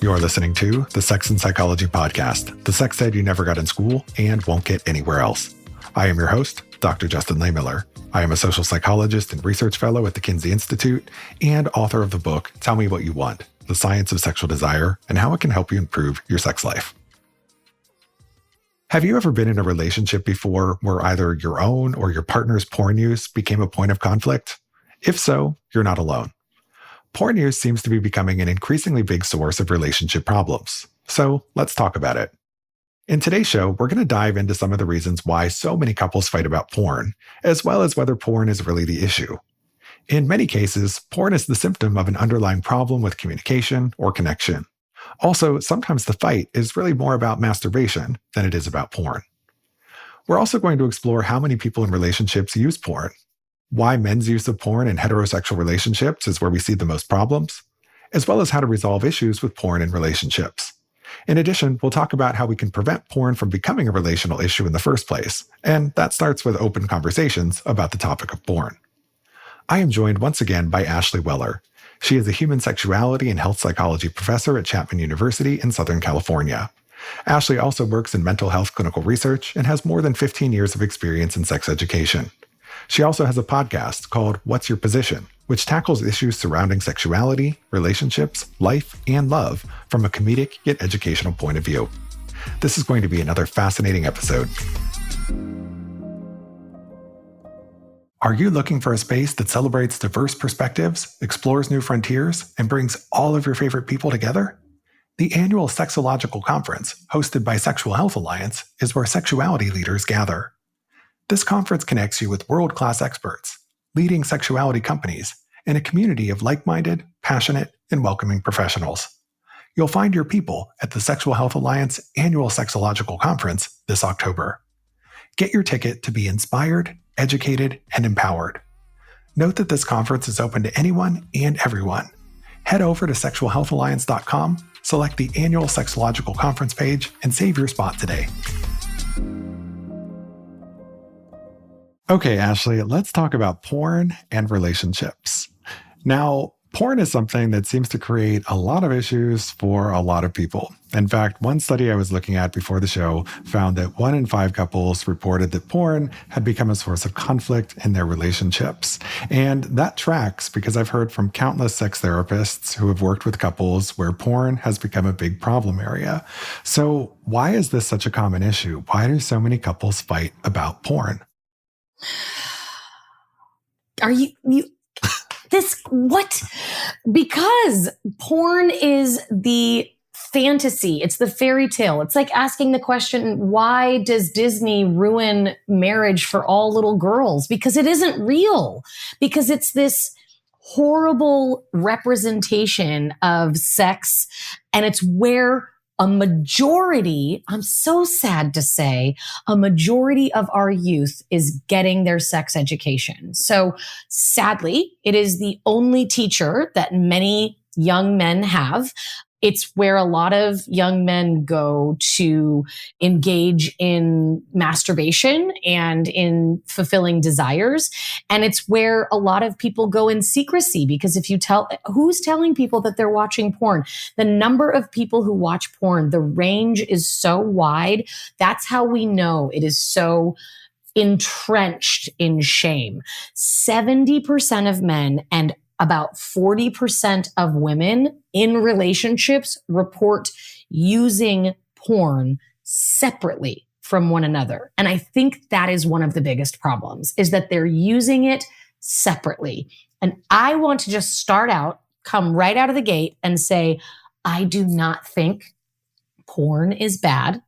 You're listening to the Sex and Psychology Podcast, the sex ed you never got in school and won't get anywhere else. I am your host, Dr. Justin Lehmiller. I am a social psychologist and research fellow at the Kinsey Institute and author of the book, Tell Me What You Want, The Science of Sexual Desire and How It Can Help You Improve Your Sex Life. Have you ever been in a relationship before where either your own or your partner's porn use became a point of conflict? If so, you're not alone. Porn use seems to be becoming an increasingly big source of relationship problems. So let's talk about it. In today's show, we're going to dive into some of the reasons why so many couples fight about porn, as well as whether porn is really the issue. In many cases, porn is the symptom of an underlying problem with communication or connection. Also, sometimes the fight is really more about masturbation than it is about porn. We're also going to explore how many people in relationships use porn, why men's use of porn in heterosexual relationships is where we see the most problems, as well as how to resolve issues with porn in relationships. In addition, we'll talk about how we can prevent porn from becoming a relational issue in the first place, and that starts with open conversations about the topic of porn. I am joined once again by Ashley Weller. She is a human sexuality and health psychology professor at Chapman University in Southern California. Ashley also works in mental health clinical research and has more than 15 years of experience in sex education. She also has a podcast called What's Your Position, which tackles issues surrounding sexuality, relationships, life, and love from a comedic yet educational point of view. This is going to be another fascinating episode. Are you looking for a space that celebrates diverse perspectives, explores new frontiers, and brings all of your favorite people together? The annual Sexological Conference, hosted by Sexual Health Alliance, is where sexuality leaders gather. This conference connects you with world-class experts, leading sexuality companies, and a community of like-minded, passionate, and welcoming professionals. You'll find your people at the Sexual Health Alliance Annual Sexological Conference this October. Get your ticket to be inspired, educated, and empowered. Note that this conference is open to anyone and everyone. Head over to sexualhealthalliance.com, select the Annual Sexological Conference page, and save your spot today. Okay, Ashley, let's talk about porn and relationships. Now, porn is something that seems to create a lot of issues for a lot of people. In fact, one study I was looking at before the show found that 1 in 5 couples reported that porn had become a source of conflict in their relationships. And that tracks because I've heard from countless sex therapists who have worked with couples where porn has become a big problem area. So why is this such a common issue? Why do so many couples fight about porn? Are you this what? Because porn is the fantasy. It's the fairy tale. It's like asking the question, why does Disney ruin marriage for all little girls? Because it isn't real. Because it's this horrible representation of sex, and it's where a majority, I'm so sad to say, a majority of our youth is getting their sex education. So sadly, it is the only teacher that many young men have. It's where a lot of young men go to engage in masturbation and in fulfilling desires. And it's where a lot of people go in secrecy, because if you who's telling people that they're watching porn? The number of people who watch porn, the range is so wide. That's how we know it is so entrenched in shame. 70% of men and about 40% of women in relationships report using porn separately from one another. And I think that is one of the biggest problems, is that they're using it separately. And I want to just come right out of the gate and say, I do not think porn is bad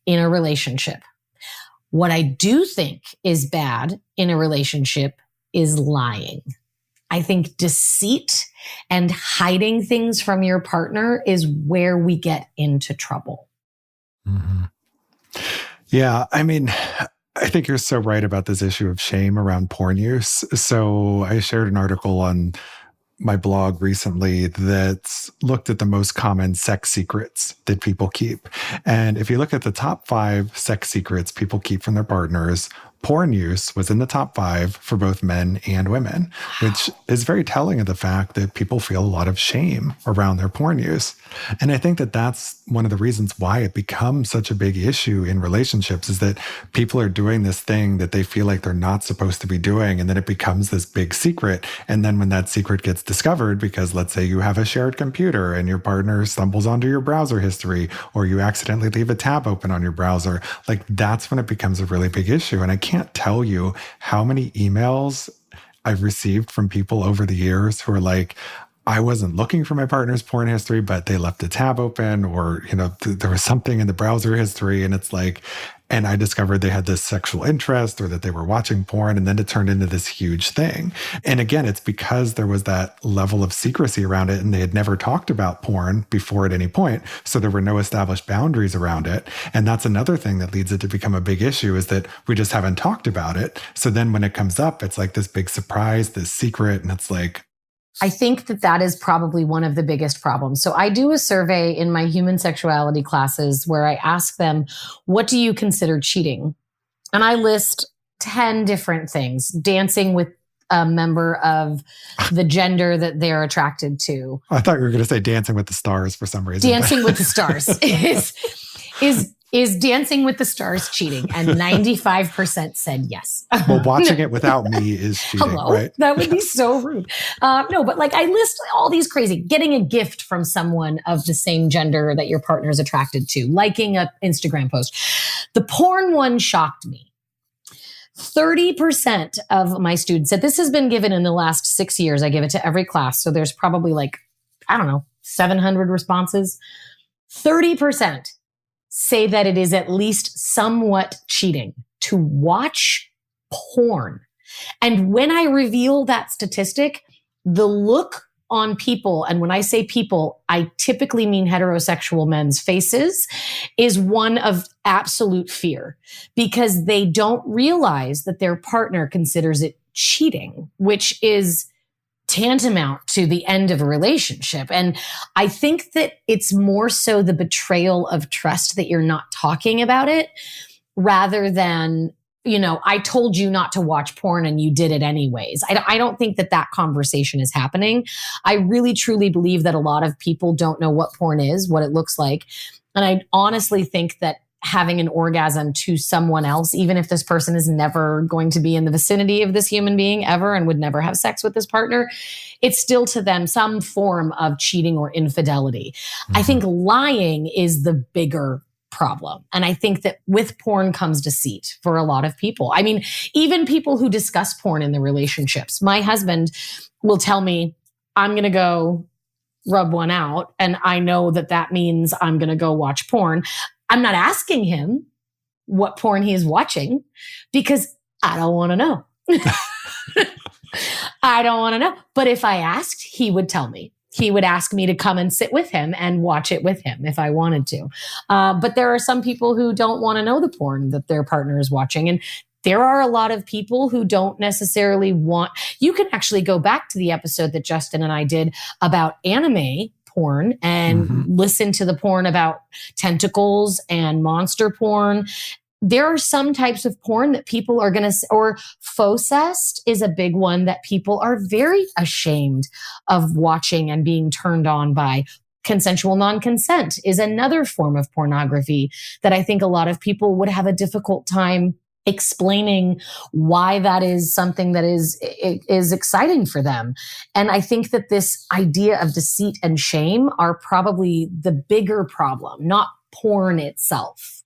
in a relationship. What I do think is bad in a relationship is lying. I think deceit and hiding things from your partner is where we get into trouble. Mm-hmm. Yeah, I mean, I think you're so right about this issue of shame around porn use. So I shared an article on my blog recently that looked at the most common sex secrets that people keep. And if you look at the top 5 sex secrets people keep from their partners, porn use was in the top 5 for both men and women, which is very telling of the fact that people feel a lot of shame around their porn use. And I think that that's one of the reasons why it becomes such a big issue in relationships, is that people are doing this thing that they feel like they're not supposed to be doing. And then it becomes this big secret. And then when that secret gets discovered, because let's say you have a shared computer and your partner stumbles onto your browser history, or you accidentally leave a tab open on your browser, like that's when it becomes a really big issue. And I can't tell you how many emails I've received from people over the years who are like, I wasn't looking for my partner's porn history, but they left a tab open, or, there was something in the browser history, and it's like, and I discovered they had this sexual interest or that they were watching porn, and then it turned into this huge thing. And again, it's because there was that level of secrecy around it, and they had never talked about porn before at any point. So there were no established boundaries around it. And that's another thing that leads it to become a big issue, is that we just haven't talked about it. So then when it comes up, it's like this big surprise, this secret, and it's like, I think that is probably one of the biggest problems. So I do a survey in my human sexuality classes where I ask them, what do you consider cheating? And I list 10 different things. Dancing with a member of the gender that they're attracted to. I thought you were going to say Dancing with the Stars for some reason. Dancing with the Stars is Dancing with the Stars cheating? And 95% said yes. Well, watching it without me is cheating, Hello? right? That would be so rude. No, but like I list all these crazy, getting a gift from someone of the same gender that your partner is attracted to, liking an Instagram post. The porn one shocked me. 30% of my students said, this has been given in the last 6 years. I give it to every class. So there's probably 700 responses. 30% say that it is at least somewhat cheating to watch porn. And when I reveal that statistic, the look on people, and when I say people, I typically mean heterosexual men's faces, is one of absolute fear, because they don't realize that their partner considers it cheating, which is tantamount to the end of a relationship. And I think that it's more so the betrayal of trust that you're not talking about it, rather than, I told you not to watch porn and you did it anyways. I don't think that conversation is happening. I really, truly believe that a lot of people don't know what porn is, what it looks like. And I honestly think that having an orgasm to someone else, even if this person is never going to be in the vicinity of this human being ever and would never have sex with this partner, it's still to them some form of cheating or infidelity. Mm-hmm. I think lying is the bigger problem. And I think that with porn comes deceit for a lot of people. I mean, even people who discuss porn in their relationships. My husband will tell me, I'm going to go rub one out. And I know that means I'm going to go watch porn. I'm not asking him what porn he is watching because I don't want to know. I don't want to know. But if I asked, he would tell me. He would ask me to come and sit with him and watch it with him if I wanted to. But there are some people who don't want to know the porn that their partner is watching. And there are a lot of people who don't necessarily want. You can actually go back to the episode that Justin and I did about anime porn and listen to the porn about tentacles and monster porn. There are some types of porn that people are going to, or faux is a big one that people are very ashamed of watching and being turned on by. Consensual non-consent is another form of pornography that I think a lot of people would have a difficult time explaining why that is something that is exciting for them. And I think that this idea of deceit and shame are probably the bigger problem, not porn itself.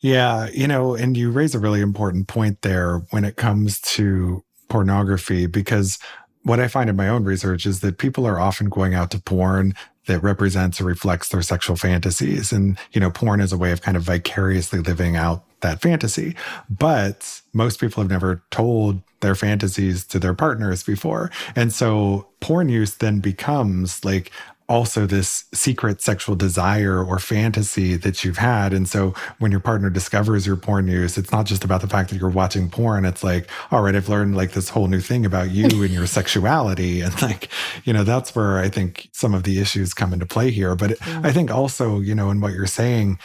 Yeah, and you raise a really important point there when it comes to pornography, because what I find in my own research is that people are often going out to porn that represents or reflects their sexual fantasies. And, porn is a way of kind of vicariously living out that fantasy. But most people have never told their fantasies to their partners before. And so porn use then becomes like also this secret sexual desire or fantasy that you've had. And so when your partner discovers your porn use, it's not just about the fact that you're watching porn. It's like, all right, I've learned like this whole new thing about you and your sexuality. And like, that's where I think some of the issues come into play here. But I think also, in what you're saying,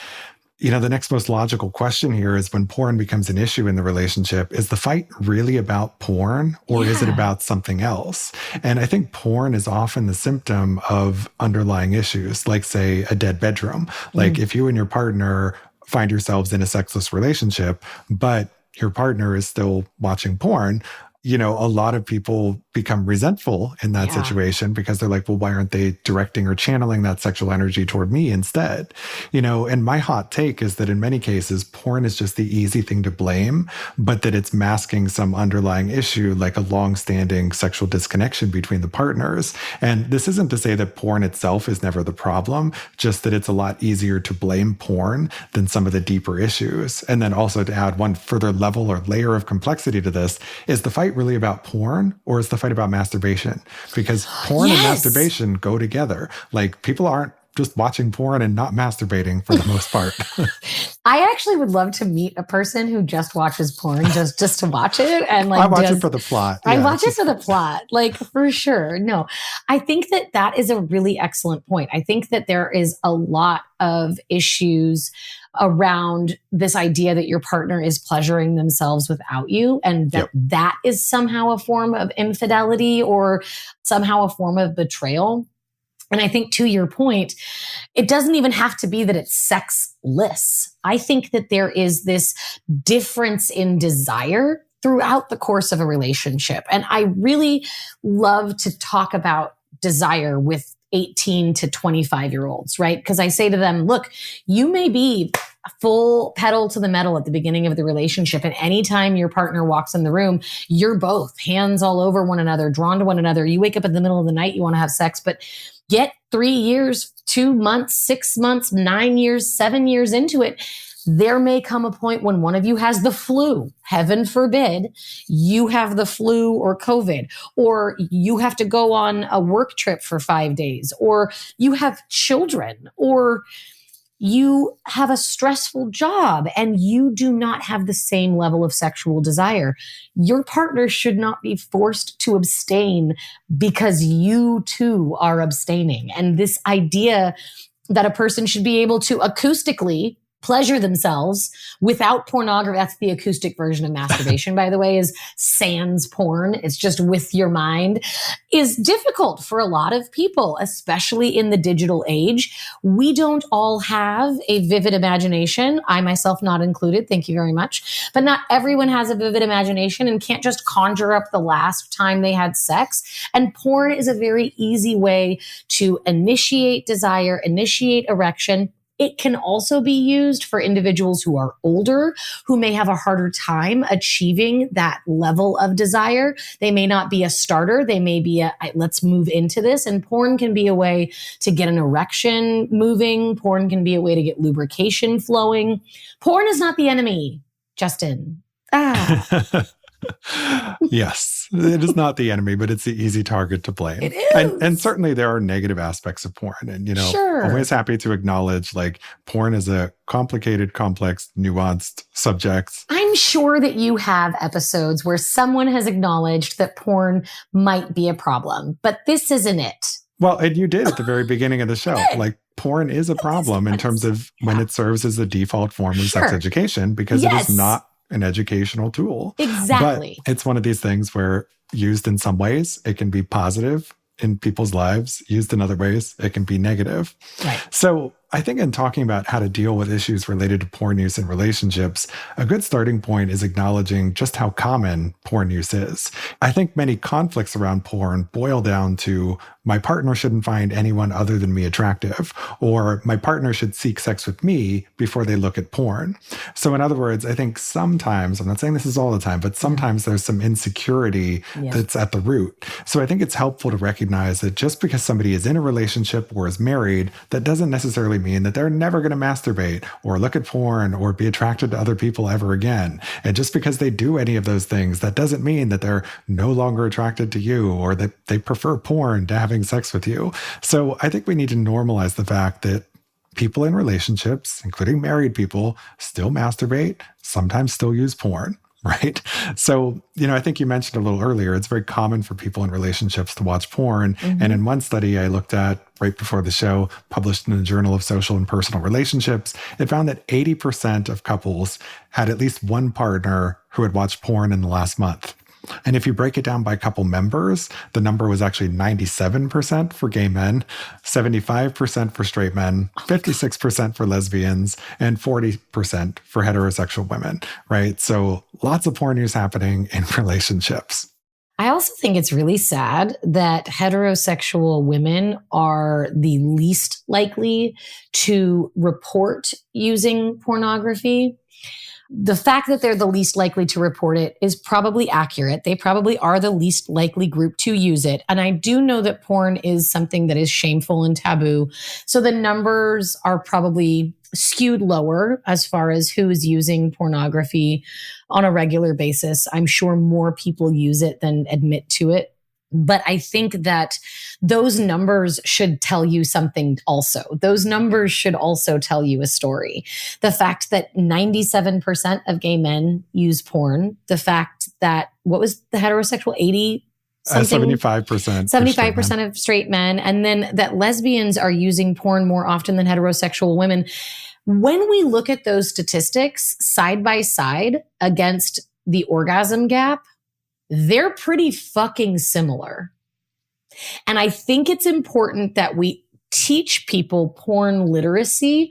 The next most logical question here is when porn becomes an issue in the relationship, is the fight really about porn or is it about something else? And I think porn is often the symptom of underlying issues, like, say, a dead bedroom. Like if you and your partner find yourselves in a sexless relationship, but your partner is still watching porn, a lot of people become resentful in that situation because they're like, well, why aren't they directing or channeling that sexual energy toward me instead? And my hot take is that in many cases, porn is just the easy thing to blame, but that it's masking some underlying issue, like a longstanding sexual disconnection between the partners. And this isn't to say that porn itself is never the problem, just that it's a lot easier to blame porn than some of the deeper issues. And then also to add one further level or layer of complexity to this, is the fight really about porn or is the fight about masturbation? Because porn and masturbation go together. Like people aren't just watching porn and not masturbating for the most part. I actually would love to meet a person who just watches porn just to watch it. And like, I watch it for the plot. I watch it for the plot, like for sure. No, I think that is a really excellent point. I think that there is a lot of issues around this idea that your partner is pleasuring themselves without you, and that is somehow a form of infidelity or somehow a form of betrayal. And I think to your point, it doesn't even have to be that it's sexless. I think that there is this difference in desire throughout the course of a relationship. And I really love to talk about desire with 18 to 25-year-olds, right? Because I say to them, look, you may be full pedal to the metal at the beginning of the relationship. And anytime your partner walks in the room, you're both hands all over one another, drawn to one another. You wake up in the middle of the night, you want to have sex, but get 3 years, 2 months, 6 months, 9 years, 7 years into it, there may come a point when one of you has the flu. Heaven forbid you have the flu or COVID, or you have to go on a work trip for 5 days, or you have children, or you have a stressful job and you do not have the same level of sexual desire. Your partner should not be forced to abstain because you too are abstaining. And this idea that a person should be able to acoustically pleasure themselves without pornography. That's the acoustic version of masturbation, by the way, is sans porn. It's just with your mind, is difficult for a lot of people, especially in the digital age. We don't all have a vivid imagination. I myself not included. Thank you very much. But not everyone has a vivid imagination and can't just conjure up the last time they had sex. And porn is a very easy way to initiate desire, initiate erection. It can also be used for individuals who are older, who may have a harder time achieving that level of desire. They may not be a starter. They may be let's move into this. And porn can be a way to get an erection moving. Porn can be a way to get lubrication flowing. Porn is not the enemy, Justin. Yes, it is not the enemy, but it's the easy target to blame. It is. And certainly there are negative aspects of porn. And, Sure. always happy to acknowledge like porn is a complicated, complex, nuanced subject. I'm sure that you have episodes where someone has acknowledged that porn might be a problem, but this isn't it. Well, and you did at the very beginning of the show. Like porn is a problem in terms of when it serves as the default form of sex education, because it is not an educational tool. Exactly. But it's one of these things where used in some ways, it can be positive in people's lives. Used in other ways, it can be negative. Right. So I think in talking about how to deal with issues related to porn use in relationships, a good starting point is acknowledging just how common porn use is. I think many conflicts around porn boil down to my partner shouldn't find anyone other than me attractive, or my partner should seek sex with me before they look at porn. So in other words, I think sometimes, I'm not saying this is all the time, but sometimes there's some insecurity that's at the root. So I think it's helpful to recognize that just because somebody is in a relationship or is married, that doesn't necessarily mean that they're never going to masturbate or look at porn or be attracted to other people ever again. And just because they do any of those things, that doesn't mean that they're no longer attracted to you or that they prefer porn to having sex with you. So I think we need to normalize the fact that people in relationships, including married people, still masturbate, sometimes still use porn. right? So, I think you mentioned a little earlier, it's very common for people in relationships to watch porn. Mhm. And in one study I looked at right before the show, published in the Journal of Social and Personal Relationships, it found that 80% of couples had at least one partner who had watched porn in the last month. And if you break it down by couple members, the number was actually 97% for gay men, 75% for straight men, 56% for lesbians, and 40% for heterosexual women, right? So lots of porn use happening in relationships. I also think it's really sad that heterosexual women are the least likely to report using pornography. The fact that they're the least likely to report it is probably accurate. They probably are the least likely group to use it. And I do know that porn is something that is shameful and taboo. So the numbers are probably skewed lower as far as who is using pornography on a regular basis. I'm sure more people use it than admit to it. But I think that those numbers should tell you something also. Those numbers should also tell you a story. The fact that 97% of gay men use porn, the fact that, what was the heterosexual, 80? 75%. 75% of straight men. And then that lesbians are using porn more often than heterosexual women. When we look at those statistics side by side against the orgasm gap, they're pretty fucking similar. And I think it's important that we teach people porn literacy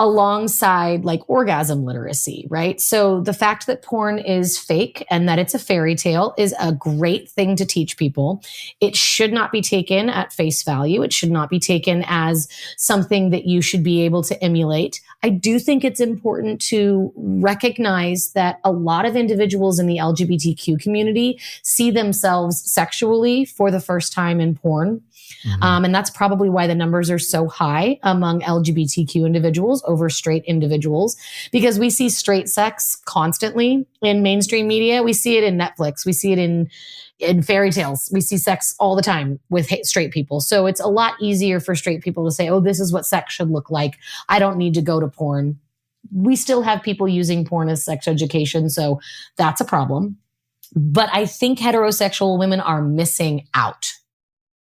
alongside like orgasm literacy, right? So the fact that porn is fake and that it's a fairy tale is a great thing to teach people. It should not be taken at face value. It should not be taken as something that you should be able to emulate. I do think it's important to recognize that a lot of individuals in the LGBTQ community see themselves sexually for the first time in porn. Mm-hmm. And that's probably why the numbers are so high among LGBTQ individuals over straight individuals, because we see straight sex constantly in mainstream media. We see it in Netflix. We see it in fairy tales. We see sex all the time with straight people. So it's a lot easier for straight people to say, oh, this is what sex should look like. I don't need to go to porn. We still have people using porn as sex education. So that's a problem. But I think heterosexual women are missing out.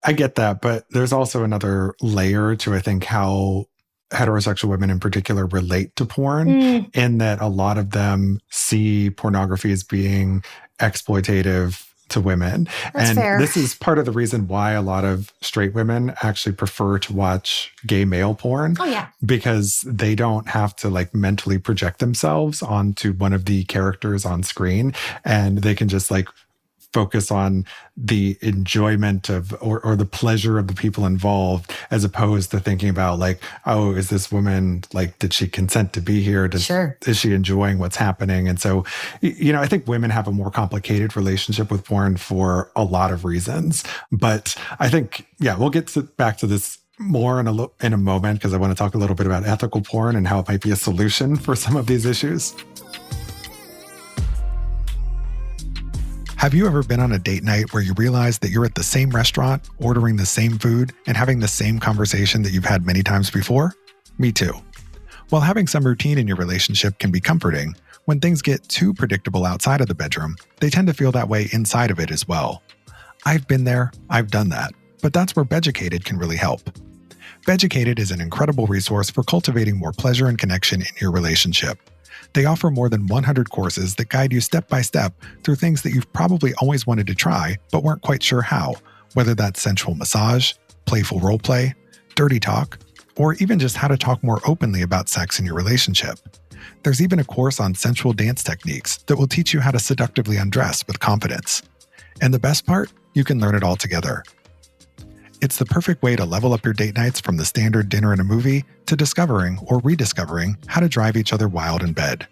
I get that, but there's also another layer to, I think, how heterosexual women in particular relate to porn, in that a lot of them see pornography as being exploitative to women. That's fair. This is part of the reason why a lot of straight women actually prefer to watch gay male porn. Oh, yeah. Because they don't have to like mentally project themselves onto one of the characters on screen, and they can just like focus on the enjoyment of or the pleasure of the people involved, as opposed to thinking about like, oh, is this woman, like, did she consent to be here? Sure. Is she enjoying what's happening? And so, I think women have a more complicated relationship with porn for a lot of reasons. But I think, we'll get back to this more in a moment, because I want to talk a little bit about ethical porn and how it might be a solution for some of these issues. Have you ever been on a date night where you realize that you're at the same restaurant, ordering the same food, and having the same conversation that you've had many times before? Me too. While having some routine in your relationship can be comforting, when things get too predictable outside of the bedroom, they tend to feel that way inside of it as well. I've been there, I've done that, but that's where Beducated can really help. Beducated is an incredible resource for cultivating more pleasure and connection in your relationship. They offer more than 100 courses that guide you step by step through things that you've probably always wanted to try, but weren't quite sure how, whether that's sensual massage, playful role play, dirty talk, or even just how to talk more openly about sex in your relationship. There's even a course on sensual dance techniques that will teach you how to seductively undress with confidence. And the best part? You can learn it all together. It's the perfect way to level up your date nights from the standard dinner and a movie to discovering or rediscovering how to drive each other wild in bed.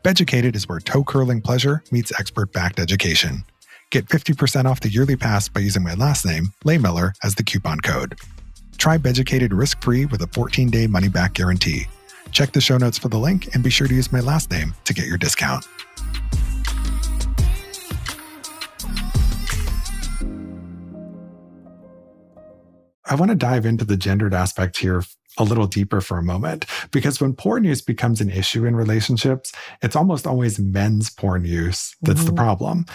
Beducated is where toe-curling pleasure meets expert-backed education. Get 50% off the yearly pass by using my last name, Laymiller, as the coupon code. Try Beducated risk-free with a 14-day money-back guarantee. Check the show notes for the link and be sure to use my last name to get your discount. I want to dive into the gendered aspect here a little deeper for a moment, because when porn use becomes an issue in relationships, it's almost always men's porn use that's the problem.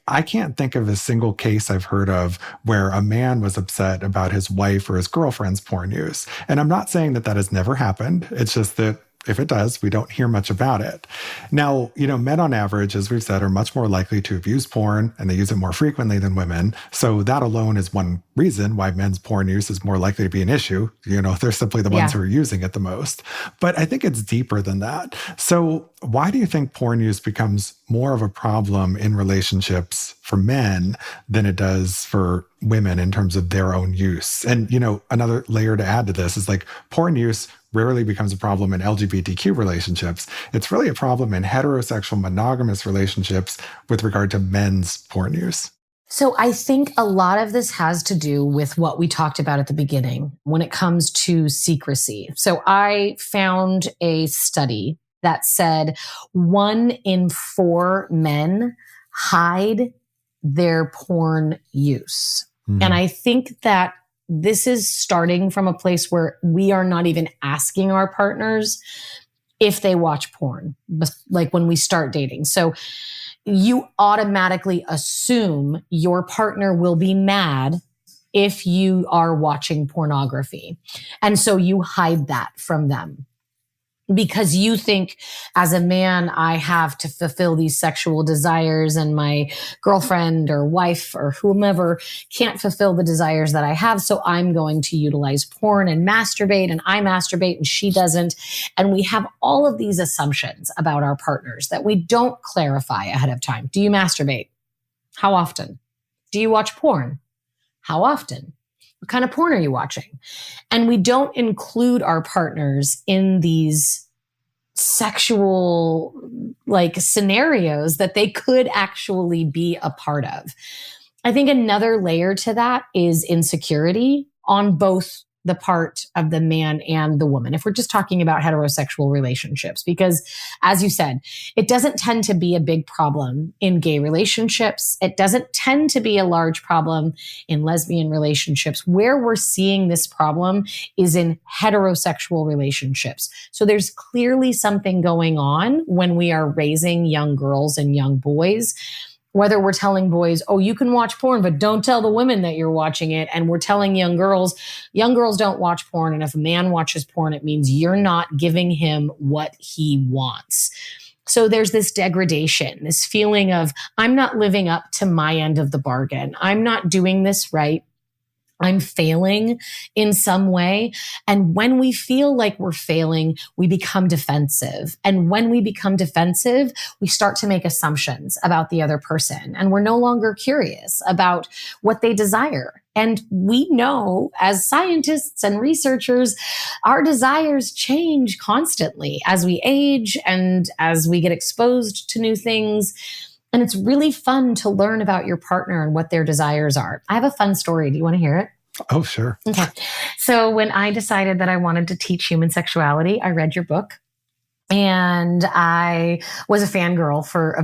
I can't think of a single case I've heard of where a man was upset about his wife or his girlfriend's porn use. And I'm not saying that that has never happened. It's just that if it does, we don't hear much about it. Now, men on average, as we've said, are much more likely to abuse porn, and they use it more frequently than women. So that alone is one reason why men's porn use is more likely to be an issue. They're simply the ones who are using it the most. But I think it's deeper than that. So why do you think porn use becomes more of a problem in relationships for men than it does for women in terms of their own use? And, another layer to add to this is like porn use rarely becomes a problem in LGBTQ relationships. It's really a problem in heterosexual monogamous relationships with regard to men's porn use. So I think a lot of this has to do with what we talked about at the beginning when it comes to secrecy. So I found a study that said 1 in 4 men hide their porn use. And I think that this is starting from a place where we are not even asking our partners if they watch porn, like when we start dating. So you automatically assume your partner will be mad if you are watching pornography. And so you hide that from them, because you think as a man, I have to fulfill these sexual desires and my girlfriend or wife or whomever can't fulfill the desires that I have. So I'm going to utilize porn and masturbate, and I masturbate and she doesn't. And we have all of these assumptions about our partners that we don't clarify ahead of time. Do you masturbate? How often? Do you watch porn? How often? What kind of porn are you watching? And we don't include our partners in these sexual scenarios that they could actually be a part of. I think another layer to that is insecurity on both the part of the man and the woman, if we're just talking about heterosexual relationships, because as you said, it doesn't tend to be a big problem in gay relationships. It doesn't tend to be a large problem in lesbian relationships. Where we're seeing this problem is in heterosexual relationships. So there's clearly something going on when we are raising young girls and young boys, whether we're telling boys, oh, you can watch porn, but don't tell the women that you're watching it. And we're telling young girls don't watch porn. And if a man watches porn, it means you're not giving him what he wants. So there's this degradation, this feeling of, I'm not living up to my end of the bargain. I'm not doing this right. I'm failing in some way. And when we feel like we're failing, we become defensive. And when we become defensive, we start to make assumptions about the other person. And we're no longer curious about what they desire. And we know as scientists and researchers, our desires change constantly as we age and as we get exposed to new things. And it's really fun to learn about your partner and what their desires are. I have a fun story. Do you want to hear it? Oh, sure. Okay. So when I decided that I wanted to teach human sexuality, I read your book. And I was a fangirl for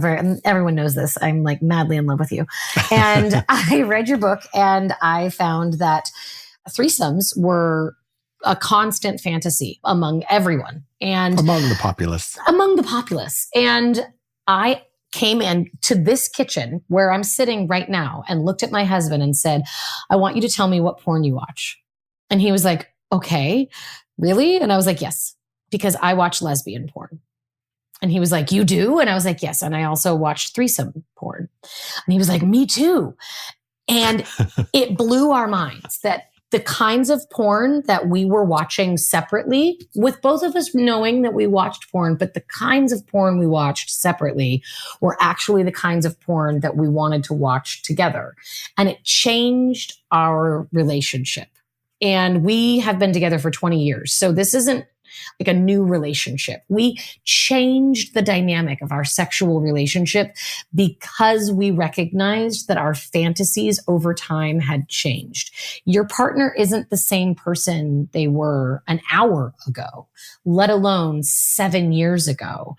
everyone knows this. I'm like madly in love with you. And I read your book and I found that threesomes were a constant fantasy among everyone. And among the populace. And I came in to this kitchen where I'm sitting right now and looked at my husband and said, I want you to tell me what porn you watch. And he was like, okay, really? And I was like, yes, because I watch lesbian porn. And he was like, you do? And I was like, yes. And I also watched threesome porn. And he was like, me too. And it blew our minds that the kinds of porn that we were watching separately, with both of us knowing that we watched porn, but the kinds of porn we watched separately were actually the kinds of porn that we wanted to watch together. And it changed our relationship. And we have been together for 20 years. So this isn't like a new relationship. We changed the dynamic of our sexual relationship because we recognized that our fantasies over time had changed. Your partner isn't the same person they were an hour ago, let alone 7 years ago.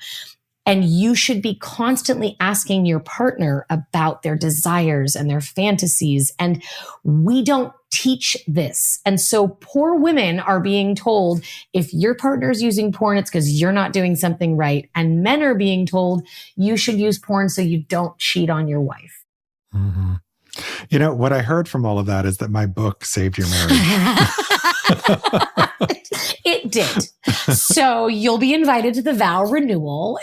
And you should be constantly asking your partner about their desires and their fantasies. And we don't teach this. And so poor women are being told, if your partner is using porn, it's because you're not doing something right. And men are being told you should use porn so you don't cheat on your wife. Mm-hmm. You know, what I heard from all of that is that my book saved your marriage. It did. So you'll be invited to the vow renewal.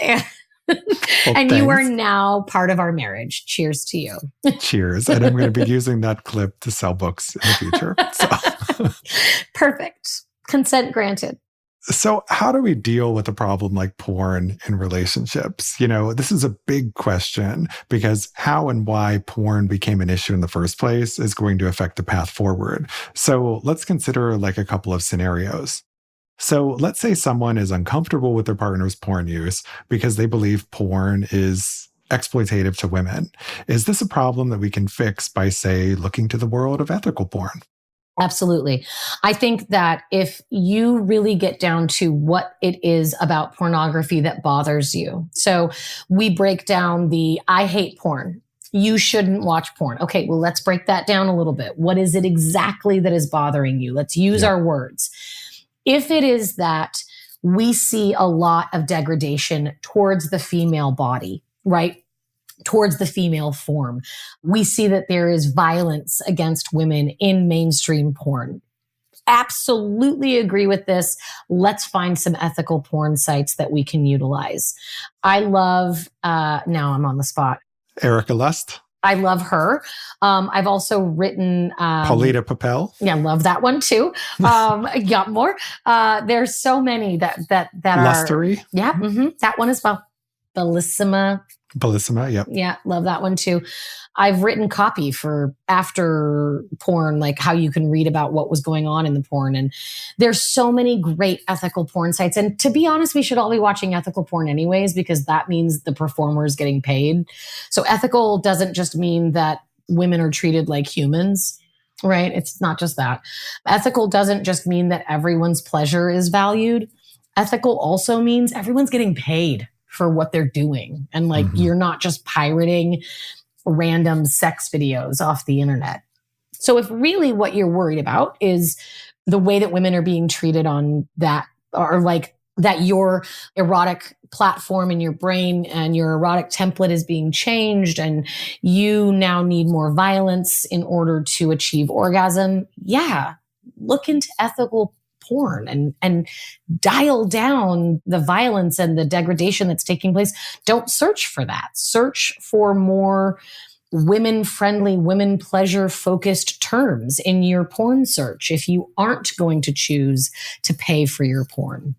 And you are now part of our marriage. Cheers to you. Cheers. And I'm going to be using that clip to sell books in the future. So. Perfect. Consent granted. So how do we deal with a problem like porn in relationships? You know, this is a big question because how and why porn became an issue in the first place is going to affect the path forward. So let's consider like a couple of scenarios. So let's say someone is uncomfortable with their partner's porn use because they believe porn is exploitative to women. Is this a problem that we can fix by, say, looking to the world of ethical porn? Absolutely. I think that if you really get down to what it is about pornography that bothers you. So we break down I hate porn. You shouldn't watch porn. Okay, well, let's break that down a little bit. What is it exactly that is bothering you? Let's use our words. If it is that we see a lot of degradation towards the female body, right? Towards the female form. We see that there is violence against women in mainstream porn. Absolutely agree with this. Let's find some ethical porn sites that we can utilize. I love, now I'm on the spot. Erica Lust. I love her. I've also written... Paulita Papel. Yeah, love that one too. Got more. There's so many that are... Lustery. Yeah, that one as well. Bellissima, yep. Yeah, love that one too. I've written copy for after porn, like how you can read about what was going on in the porn. And there's so many great ethical porn sites. And to be honest, we should all be watching ethical porn anyways, because that means the performer is getting paid. So ethical doesn't just mean that women are treated like humans, right? It's not just that. Ethical doesn't just mean that everyone's pleasure is valued. Ethical also means everyone's getting paid for what they're doing. And like, you're not just pirating random sex videos off the internet. So if really what you're worried about is the way that women are being treated on that, or like that your erotic platform in your brain and your erotic template is being changed and you now need more violence in order to achieve orgasm, look into ethical porn and dial down the violence and the degradation that's taking place. Don't search for that. Search for more women-friendly, women pleasure-focused terms in your porn search if you aren't going to choose to pay for your porn.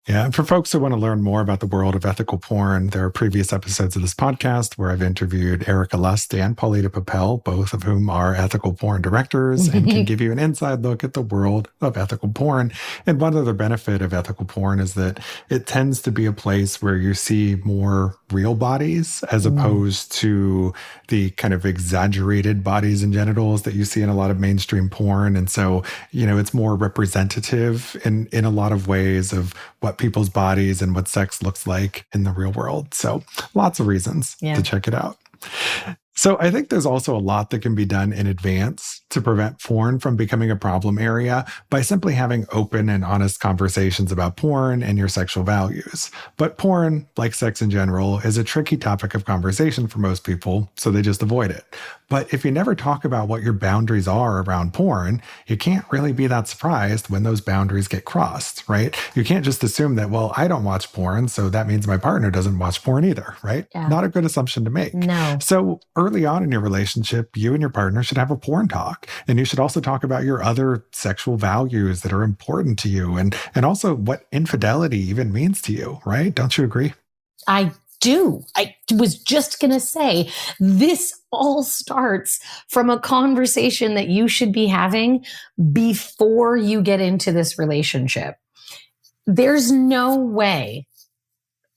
Yeah, and for folks who want to learn more about the world of ethical porn, there are previous episodes of this podcast where I've interviewed Erica Lust and Paulita Papel, both of whom are ethical porn directors and can give you an inside look at the world of ethical porn. And one other benefit of ethical porn is that it tends to be a place where you see more real bodies as opposed to the kind of exaggerated bodies and genitals that you see in a lot of mainstream porn. And so, you know, it's more representative in a lot of ways of what people's bodies and what sex looks like in the real world. So lots of reasons to check it out. So I think there's also a lot that can be done in advance to prevent porn from becoming a problem area by simply having open and honest conversations about porn and your sexual values. But porn, like sex in general, is a tricky topic of conversation for most people, so they just avoid it. But if you never talk about what your boundaries are around porn, you can't really be that surprised when those boundaries get crossed, right? You can't just assume that, well, I don't watch porn, so that means my partner doesn't watch porn either, right? Yeah. Not a good assumption to make. No. So early on in your relationship, you and your partner should have a porn talk. And you should also talk about your other sexual values that are important to you and also what infidelity even means to you, right? Don't you agree? I do. I was just going to say, this all starts from a conversation that you should be having before you get into this relationship. There's no way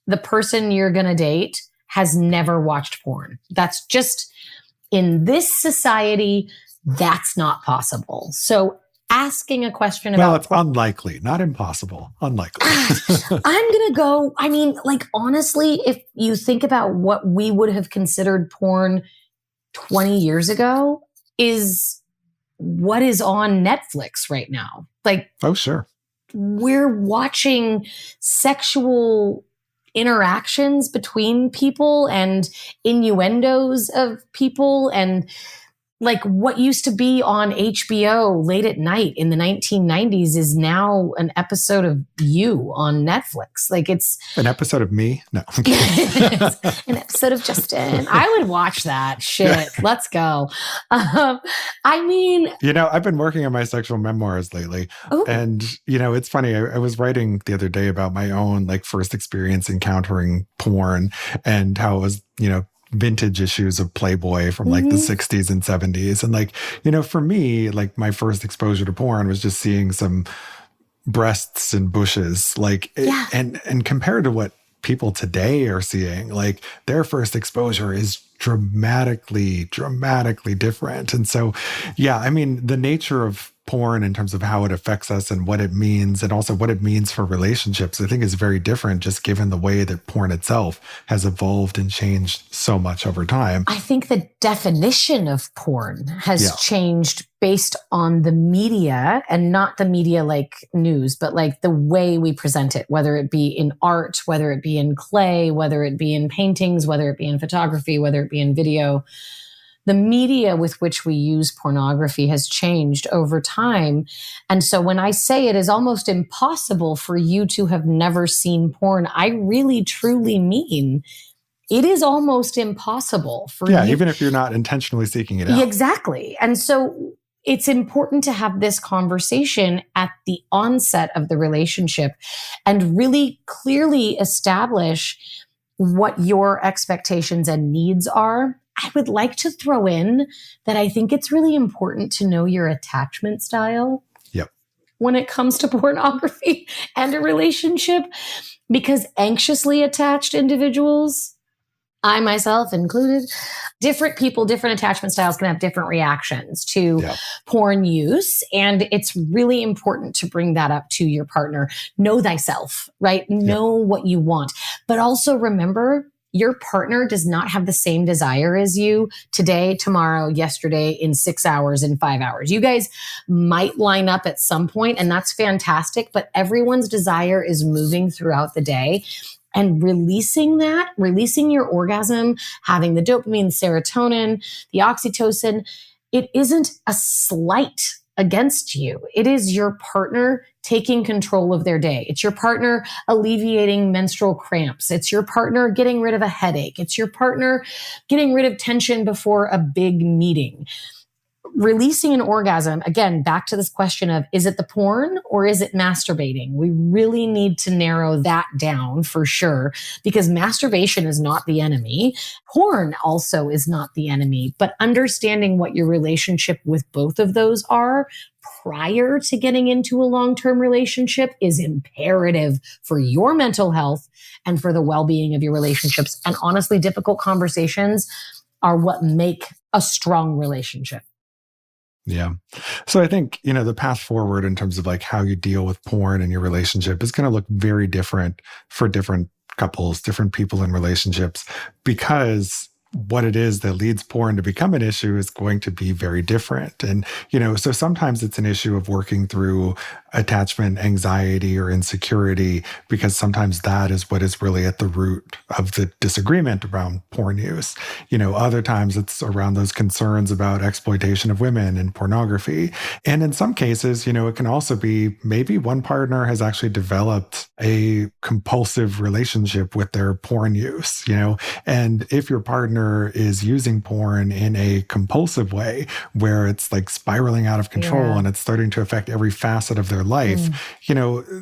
the person you're going to date has never watched porn. That's just, in this society, that's not possible. So asking a question Well, about it's unlikely, not impossible, unlikely. I'm going to go, I mean, like, honestly, if you think about what we would have considered porn 20 years ago is what is on Netflix right now. Like, Oh, sure. we're watching sexual interactions between people and innuendos of people, and like what used to be on HBO late at night in the 1990s is now an episode of You on Netflix. Like, it's An episode of me? No. I'm kidding. an episode of Justin. I would watch that shit. Let's go. I mean, I've been working on my sexual memoirs lately. ooh, And, it's funny. I was writing the other day about my own first experience encountering porn and how it was, vintage issues of Playboy from the 60s and 70s. And for me, my first exposure to porn was just seeing some breasts and bushes, Yeah. and compared to what people today are seeing, their first exposure is dramatically different. And so, yeah, I mean, the nature of porn in terms of how it affects us and what it means, and also what it means for relationships, I think is very different, just given the way that porn itself has evolved and changed so much over time. I think the definition of porn has Yeah. changed based on the media, and not the media like news, but like the way we present it, whether it be in art, whether it be in clay, whether it be in paintings, whether it be in photography, whether it be in video. The media with which we use pornography has changed over time. And so when I say it is almost impossible for you to have never seen porn, I really, truly mean it is almost impossible for you. Even if you're not intentionally seeking it out. Exactly. And so it's important to have this conversation at the onset of the relationship and really clearly establish what your expectations and needs are. I would like to throw in that I think it's really important to know your attachment style. Yep. When it comes to pornography and a relationship, because anxiously attached individuals, I myself included, different people, different attachment styles can have different reactions to porn use. And it's really important to bring that up to your partner. Know thyself, right? Know what you want. But also remember, your partner does not have the same desire as you today, tomorrow, yesterday, in 6 hours, in 5 hours. You guys might line up at some point, and that's fantastic, but everyone's desire is moving throughout the day. And releasing your orgasm, having the dopamine, serotonin, the oxytocin, it isn't a slight against you. It is your partner taking control of their day. It's your partner alleviating menstrual cramps. It's your partner getting rid of a headache. It's your partner getting rid of tension before a big meeting. Releasing an orgasm, again, back to this question of, is it the porn or is it masturbating? We really need to narrow that down for sure, because masturbation is not the enemy. Porn also is not the enemy, but understanding what your relationship with both of those are prior to getting into a long-term relationship is imperative for your mental health and for the well-being of your relationships. And honestly, difficult conversations are what make a strong relationship. Yeah. So I think, the path forward in terms of how you deal with porn in your relationship is going to look very different for different couples, different people in relationships, because what it is that leads porn to become an issue is going to be very different. And, so sometimes it's an issue of working through attachment anxiety or insecurity, because sometimes that is what is really at the root of the disagreement around porn use. Other times it's around those concerns about exploitation of women and pornography. And in some cases, it can also be maybe one partner has actually developed a compulsive relationship with their porn use, and if your partner is using porn in a compulsive way where it's spiraling out of control and it's starting to affect every facet of their life,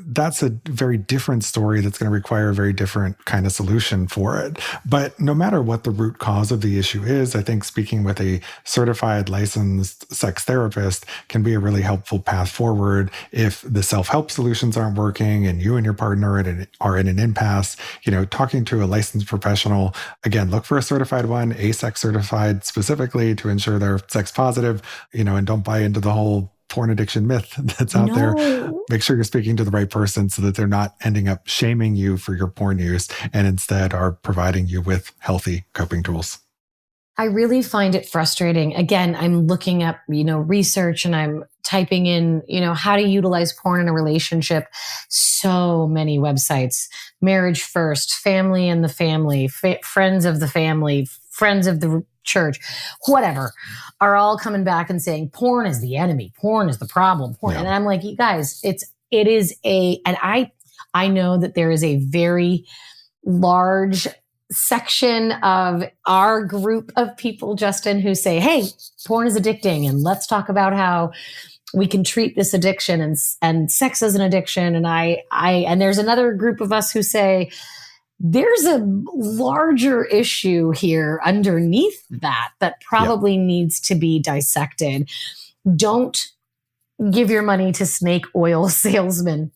that's a very different story that's going to require a very different kind of solution for it. But no matter what the root cause of the issue is, I think speaking with a certified licensed sex therapist can be a really helpful path forward if the self-help solutions aren't working and you and your partner are in an impasse. Talking to a licensed professional, again, look for a certified one, ASEX certified specifically, to ensure they're sex positive, and don't buy into the whole porn addiction myth that's out there. No. Make sure you're speaking to the right person so that they're not ending up shaming you for your porn use and instead are providing you with healthy coping tools. I really find it frustrating. Again, I'm looking up, research and I'm typing in, how to utilize porn in a relationship. So many websites, Marriage First, Family and the Family, Friends of the Family, Friends of the Church, whatever, are all coming back and saying porn is the enemy. Porn is the problem. Porn. Yeah. And I'm like, you guys, and I know that there is a very large section of our group of people, Justin, who say, hey, porn is addicting and let's talk about how we can treat this addiction and sex as an addiction. And there's another group of us who say there's a larger issue here underneath that probably needs to be dissected. Don't give your money to snake oil salesmen.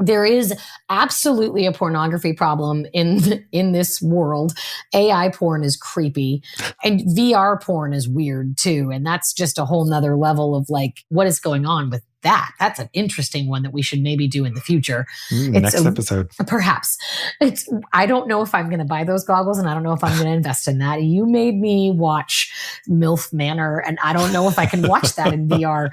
There is absolutely a pornography problem in this world. AI porn is creepy and VR porn is weird too. And that's just a whole nother level of like, what is going on with that? That's an interesting one that we should maybe do in the future. Next episode. Perhaps. I don't know if I'm going to buy those goggles and I don't know if I'm going to invest in that. You made me watch MILF Manor and I don't know if I can watch that in VR.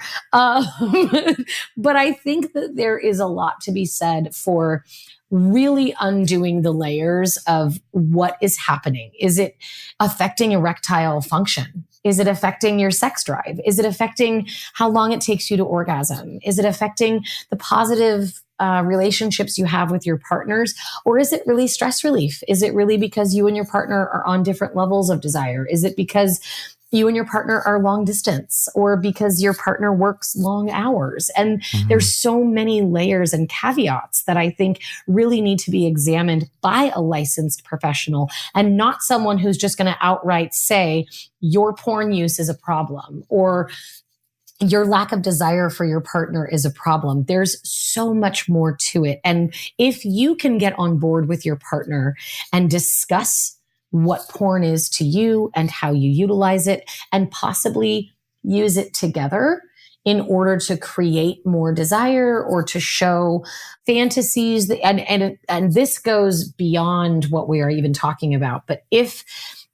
But I think that there is a lot to be said for really undoing the layers of what is happening. Is it affecting erectile function? Is it affecting your sex drive? Is it affecting how long it takes you to orgasm? Is it affecting the positive relationships you have with your partners? Or is it really stress relief? Is it really because you and your partner are on different levels of desire? Is it because you and your partner are long distance or because your partner works long hours? And there's so many layers and caveats that I think really need to be examined by a licensed professional and not someone who's just going to outright say your porn use is a problem or your lack of desire for your partner is a problem. There's so much more to it. And if you can get on board with your partner and discuss what porn is to you and how you utilize it and possibly use it together in order to create more desire or to show fantasies. And this goes beyond what we are even talking about. But if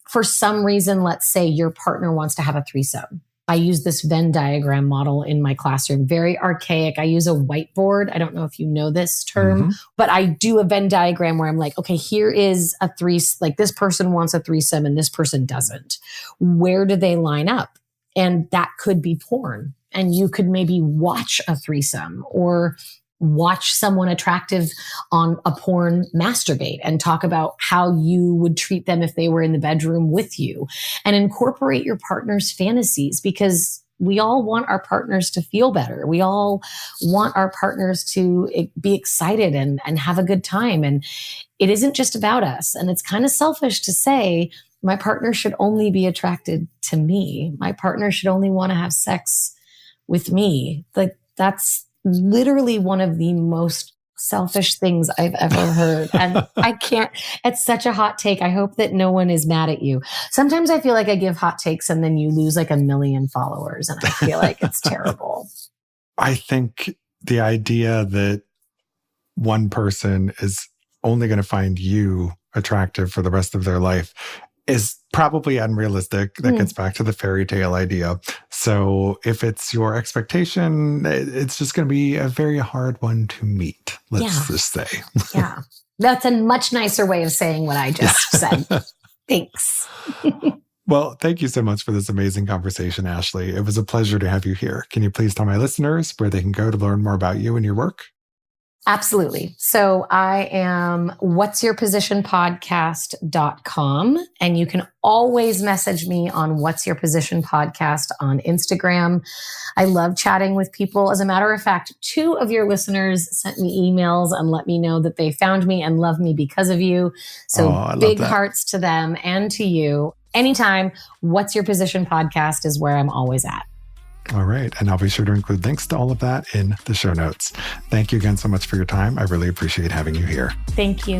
for some reason, let's say your partner wants to have a threesome, I use this Venn diagram model in my classroom, very archaic. I use a whiteboard. I don't know if you know this term, but I do a Venn diagram where I'm like, okay, here is a threesome, like this person wants a threesome and this person doesn't. Where do they line up? And that could be porn. And you could maybe watch a threesome or watch someone attractive on a porn masturbate and talk about how you would treat them if they were in the bedroom with you and incorporate your partner's fantasies because we all want our partners to feel better. We all want our partners to be excited and have a good time. And it isn't just about us. And it's kind of selfish to say, my partner should only be attracted to me. My partner should only want to have sex with me. Like that's literally one of the most selfish things I've ever heard. And I can't, it's such a hot take. I hope that no one is mad at you. Sometimes I feel like I give hot takes and then you lose like 1 million followers and I feel like it's terrible. I think the idea that one person is only going to find you attractive for the rest of their life is probably unrealistic. That gets back to the fairy tale idea. So if it's your expectation, it's just going to be a very hard one to meet, let's just say. Yeah. That's a much nicer way of saying what I just said. Thanks. Well, thank you so much for this amazing conversation, Ashley. It was a pleasure to have you here. Can you please tell my listeners where they can go to learn more about you and your work? Absolutely. So I am whatsyourpositionpodcast.com and you can always message me on What's Your Position Podcast on Instagram. I love chatting with people. As a matter of fact, 2 of your listeners sent me emails and let me know that they found me and love me because of you. So big hearts to them and to you. Anytime, What's Your Position Podcast is where I'm always at. All right. And I'll be sure to include links to all of that in the show notes. Thank you again so much for your time. I really appreciate having you here. Thank you.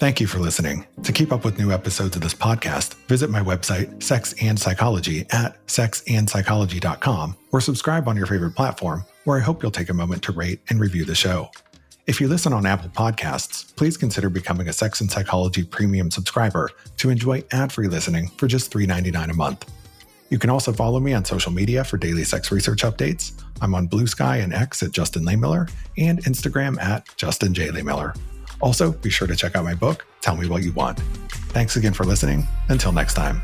Thank you for listening. To keep up with new episodes of this podcast, visit my website, Sex and Psychology, at sexandpsychology.com, or subscribe on your favorite platform, where I hope you'll take a moment to rate and review the show. If you listen on Apple Podcasts, please consider becoming a Sex and Psychology premium subscriber to enjoy ad-free listening for just $3.99 a month. You can also follow me on social media for daily sex research updates. I'm on Blue Sky and X at Justin Lehmiller and Instagram at Justin J. Lehmiller. Also, be sure to check out my book, Tell Me What You Want. Thanks again for listening. Until next time.